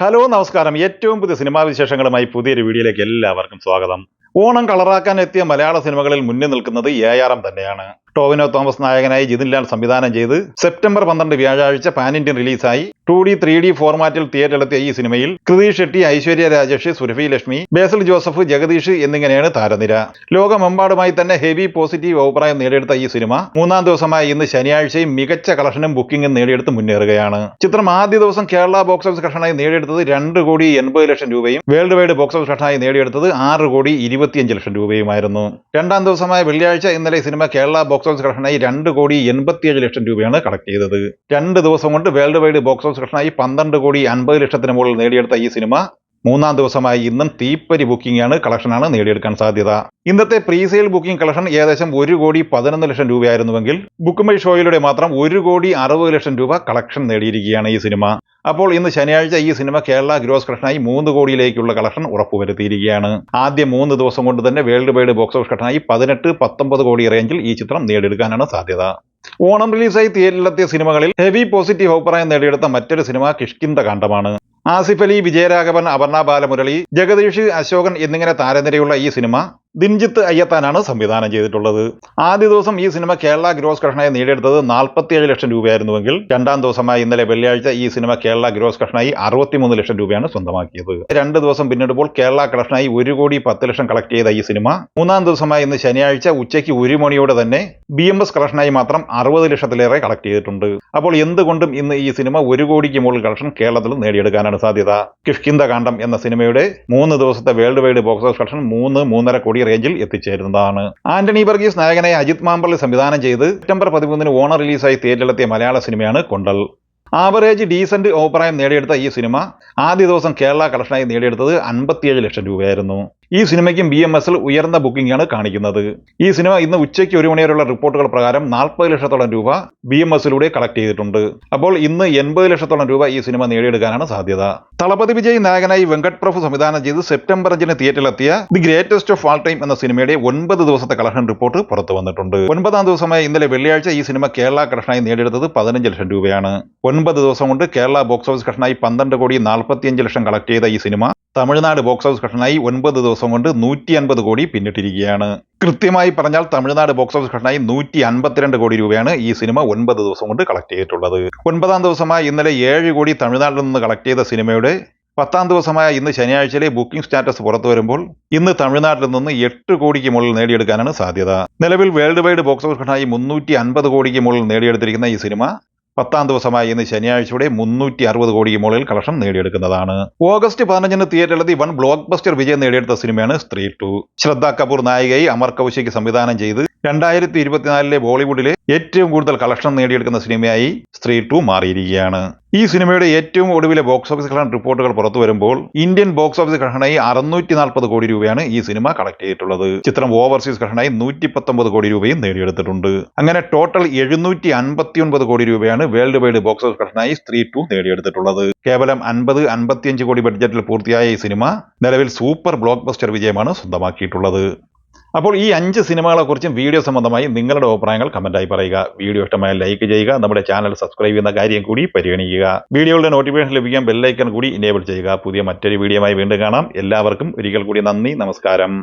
Hello നമസ്കാരം. ഏറ്റവും പുതിയ സിനിമാ വിശേഷങ്ങളുമായി പുതിയൊരു വീഡിയോയിലേക്ക് എല്ലാവർക്കും സ്വാഗതം. ഓണം കളറാക്കാൻ എത്തിയ മലയാള സിനിമകളിൽ മുന്നിൽ നിൽക്കുന്നത് ARM തന്നെയാണ്. ടോവിനോ തോമസ് നായകനായി ജിതിൻ ലാൽ സംവിധാനം ചെയ്ത് സെപ്റ്റംബർ 12 വ്യാഴാഴ്ച പാൻ ഇന്ത്യൻ റിലീസായി 2D 3D ഫോർമാറ്റിൽ തിയേറ്ററിലെത്തിയ ഈ സിനിമയിൽ കൃതി ഷെട്ടി, ഐശ്വര്യ രാജേഷ്, സുരഭി ലക്ഷ്മി, ബേസിൽ ജോസഫ്, ജഗദീഷ് എന്നിങ്ങനെയാണ് താരനിര. ലോകമെമ്പാടുമായി തന്നെ ഹെവി പോസിറ്റീവ് അഭിപ്രായം നേടിയെടുത്ത ഈ സിനിമ മൂന്നാം ദിവസമായ ഇന്ന് ശനിയാഴ്ചയും മികച്ച കളക്ഷനും ബുക്കിംഗും നേടിയെടുത്ത് മുന്നേറുകയാണ്. ചിത്രം ആദ്യ ദിവസം കേരള ബോക്സ് ഓഫീസ് കളക്ഷനായി നേടിയെടുത്തത് 2,80,00,000 രൂപയും വേൾഡ് വൈഡ് ബോക്സ് ഓഫീസ് കളക്ഷനായി നേടിയെടുത്തത് 6,25,00,000 രൂപയുമായിരുന്നു. രണ്ടാം ദിവസമായ വെള്ളിയാഴ്ച ഇന്നലെ സിനിമ കേരള ബോക്സ് ഓഫീസ് കളക്ഷനായി 2,87,00,000 രൂപയാണ് കളക്ട് ചെയ്തത്. 2 ദിവസം കൊണ്ട് വേൾഡ് വൈഡ് ബോക്സ് ഓഫീസ് കളക്ഷനായി 12,50,00,000 മുകളിൽ നേടിയെടുത്ത ഈ സിനിമ മൂന്നാം ദിവസമായി ഇന്നും തീപ്പരി ബുക്കിംഗാണ് കളക്ഷനാണ് നേടിയെടുക്കാൻ സാധ്യത. ഇന്നത്തെ പ്രീസെയിൽ ബുക്കിംഗ് കളക്ഷൻ ഏകദേശം 1,11,00,000 രൂപയായിരുന്നുവെങ്കിൽ ബുക്ക് മൈ ഷോയിലൂടെ മാത്രം 1,60,00,000 രൂപ കളക്ഷൻ നേടിയിരിക്കുകയാണ് ഈ സിനിമ. അപ്പോൾ ഇന്ന് ശനിയാഴ്ച ഈ സിനിമ കേരള ഗ്രോസ് കളക്ഷനായി 3 കോടിയിലേക്കുള്ള കളക്ഷൻ ഉറപ്പുവരുത്തിയിരിക്കുകയാണ്. ആദ്യ 3 ദിവസം കൊണ്ട് തന്നെ വേൾഡ് വൈഡ് ബോക്സ് ഓഫീസ് കളക്ഷനായി 18-19 കോടി റേഞ്ചിൽ ഈ ചിത്രം നേടിയെടുക്കാനാണ് സാധ്യത. ഓണം റിലീസായി തിയേറ്ററിലെത്തിയ സിനിമകളിൽ ഹെവി പോസിറ്റീവ് അഭിപ്രായം നേടിയെടുത്ത മറ്റൊരു സിനിമ കിഷ്കിന്ധകാണ്ഡമാണ്. ആസിഫ് അലി, വിജയരാഘവൻ, അപർണ ബാലമുരളി, ജഗദീഷ്, അശോകൻ എന്നിങ്ങനെ താരനിരയുള്ള ഈ സിനിമ ദിൻജിത്ത് അയ്യത്താനാണ് സംവിധാനം ചെയ്തിട്ടുള്ളത്. ആദ്യ ദിവസം ഈ സിനിമ കേരള ഗ്രോസ് കളക്ഷനായി നേടിയെടുത്തത് 47 ലക്ഷം രൂപയായിരുന്നുവെങ്കിൽ രണ്ടാം ദിവസമായ ഇന്നലെ വെള്ളിയാഴ്ച ഈ സിനിമ കേരള ഗ്രോസ് കളക്ഷനായി 63 ലക്ഷം രൂപയാണ് സ്വന്തമാക്കിയത്. 2 ദിവസം പിന്നിടുമ്പോൾ കേരള കളക്ഷനായി 1,10,00,000 കളക്ട് ചെയ്ത ഈ സിനിമ മൂന്നാം ദിവസമായ ഇന്ന് ശനിയാഴ്ച ഉച്ചയ്ക്ക് 1 മണിയോടെ തന്നെ BMS കളക്ഷനായി മാത്രം 60 ലക്ഷത്തിലേറെ കളക്ട് ചെയ്തിട്ടുണ്ട്. അപ്പോൾ എന്തുകൊണ്ടും ഇന്ന് ഈ സിനിമ 1 കോടിക്ക് മുകളിൽ കളക്ഷൻ കേരളത്തിൽ നേടിയെടുക്കാനാണ് സാധ്യത. കിഷ്കിന്ധകാണ്ഡം എന്ന സിനിമയുടെ 3 ദിവസത്തെ world wide box office collection 3-3.5 കോടി റേഞ്ചിൽ എത്തിച്ചേരുന്നതാണ്. ആന്റണി വർഗീസ് നായകനായി അജിത് മാമ്പള്ളി സംവിധാനം ചെയ്ത് സെപ്റ്റംബർ 13 ഓണം റിലീസായി തിയേറ്ററിലെത്തിയ മലയാള സിനിമയാണ് കൊണ്ടൽ. ആവറേജ് ഡീസന്റ് അഭിപ്രായം നേടിയെടുത്ത ഈ സിനിമ ആദ്യ ദിവസം കേരള കളക്ഷനായി നേടിയെടുത്തത് 57 ലക്ഷം രൂപയായിരുന്നു. ഈ സിനിമയ്ക്കും BMSൽ ഉയർന്ന ബുക്കിംഗ് ആണ് കാണിക്കുന്നത്. ഈ സിനിമ ഇന്ന് ഉച്ചയ്ക്ക് 1 മണി വരെയുള്ള റിപ്പോർട്ടുകൾ പ്രകാരം 40 ലക്ഷത്തോളം രൂപ BMSലൂടെ കളക്ട് ചെയ്തിട്ടുണ്ട്. അപ്പോൾ ഇന്ന് 80 ലക്ഷത്തോളം രൂപ ഈ സിനിമ നേടിയെടുക്കാനാണ് സാധ്യത. തളപതി വിജയ് നായകനായി വെങ്കട്ട് പ്രഭു സംവിധാനം ചെയ്ത് സെപ്റ്റംബർ 5 തിയേറ്ററിലെത്തിയ the greatest of all time എന്ന സിനിമയുടെ 9 ദിവസത്തെ കളക്ഷൻ റിപ്പോർട്ട് പുറത്തു വന്നിട്ടുണ്ട്. 9ാം ദിവസമായ ഇന്നലെ വെള്ളിയാഴ്ച ഈ സിനിമ കേരള കളക്ഷനായി നേടിയെടുത്തത് 15 ലക്ഷം രൂപയാണ്. 9 ദിവസം കൊണ്ട് കേരള ബോക്സ് ഓഫീസ് കളക്ഷനായി 12,45,00,000 കളക്ട് ചെയ്ത ഈ സിനിമ തമിഴ്നാട് ബോക്സ് ഓഫീസ് കളക്ഷനായി 9 ദിവസം കൊണ്ട് 150 കോടി പിന്നിട്ടിരിക്കുകയാണ്. കൃത്യമായി പറഞ്ഞാൽ തമിഴ്നാട് ബോക്സ് ഓഫീസ് കളക്ഷനായി 152 കോടി രൂപയാണ് ഈ സിനിമ 9 ദിവസം കൊണ്ട് കളക്ട് ചെയ്തിട്ടുള്ളത്. 9ാം ദിവസമായ ഇന്നലെ 7 കോടി തമിഴ്നാട്ടിൽ നിന്ന് കളക്ട് ചെയ്ത സിനിമയുടെ 10ാം ദിവസമായ ഇന്ന് ശനിയാഴ്ചയിലെ ബുക്കിംഗ് സ്റ്റാറ്റസ് പുറത്തു വരുമ്പോൾ ഇന്ന് തമിഴ്നാട്ടിൽ നിന്ന് 8 കോടിക്ക് മുകളിൽ നേടിയെടുക്കാനാണ് സാധ്യത. നിലവിൽ വേൾഡ് വൈഡ് ബോക്സ് ഓഫീസ് കളക്ഷനായി 350 കോടിക്ക് മുകളിൽ നേടിയെടുത്തിരിക്കുന്ന ഈ സിനിമ 10ാം ദിവസമായി ഇന്ന് ശനിയാഴ്ചയുടെ 360 കോടിക്ക് മുകളിൽ കളക്ഷൻ നേടിയെടുക്കുന്നതാണ്. ഓഗസ്റ്റ് 15 തിയേറ്ററിലെത്തി വൺ ബ്ലോക്ക് ബസ്റ്റർ വിജയം നേടിയെടുത്ത സിനിമയാണ് സ്ത്രീ 2. ശ്രദ്ധ കപൂർ നായികയായി അമർ കൗശിക് സംവിധാനം ചെയ്ത് 2024 ബോളിവുഡിലെ ഏറ്റവും കൂടുതൽ കളക്ഷൻ നേടിയെടുക്കുന്ന സിനിമയായി സ്ത്രീ 2 മാറിയിരിക്കുകയാണ്. ഈ സിനിമയുടെ ഏറ്റവും ഒടുവിലെ ബോക്സ് ഓഫീസ് കളക്ഷൻ റിപ്പോർട്ടുകൾ പുറത്തു വരുമ്പോൾ ഇന്ത്യൻ ബോക്സ് ഓഫീസ് കളക്ഷനായി 640 കോടി രൂപയാണ് ഈ സിനിമ കളക്ട് ചെയ്തിട്ടുള്ളത്. ചിത്രം ഓവർസീസ് കളക്ഷനായി 119 കോടി രൂപയും നേടിയെടുത്തിട്ടുണ്ട്. അങ്ങനെ ടോട്ടൽ 759 കോടി രൂപയാണ് വേൾഡ് വൈഡ് ബോക്സ് ഓഫീസ് കളക്ഷനായി സ്ത്രീ 2 നേടിയെടുത്തിട്ടുള്ളത്. കേവലം 50-55 കോടി ബഡ്ജറ്റിൽ പൂർത്തിയായ ഈ സിനിമ നിലവിൽ സൂപ്പർ ബ്ലോക്ക് ബസ്റ്റർ വിജയമാണ് സ്വന്തമാക്കിയിട്ടുള്ളത്. അപ്പോൾ ഈ 5 സിനിമകളെക്കുറിച്ചും വീഡിയോ സംബന്ധമായി നിങ്ങളുടെ അഭിപ്രായങ്ങൾ കമന്റായി പറയുക. വീഡിയോ ഇഷ്ടമായ ലൈക്ക് ചെയ്യുക. നമ്മുടെ ചാനൽ സബ്സ്ക്രൈബ് ചെയ്യുന്ന കാര്യം കൂടി പരിഗണിക്കുക. വീഡിയോയുടെ നോട്ടിഫിക്കേഷൻ ലഭിക്കാൻ ബെല്ലൈക്കൺ കൂടി എനേബിൾ ചെയ്യുക. പുതിയ മറ്റൊരു വീഡിയോയുമായി വീണ്ടും കാണാം. എല്ലാവർക്കും ഒരിക്കൽ കൂടി നന്ദി, നമസ്കാരം.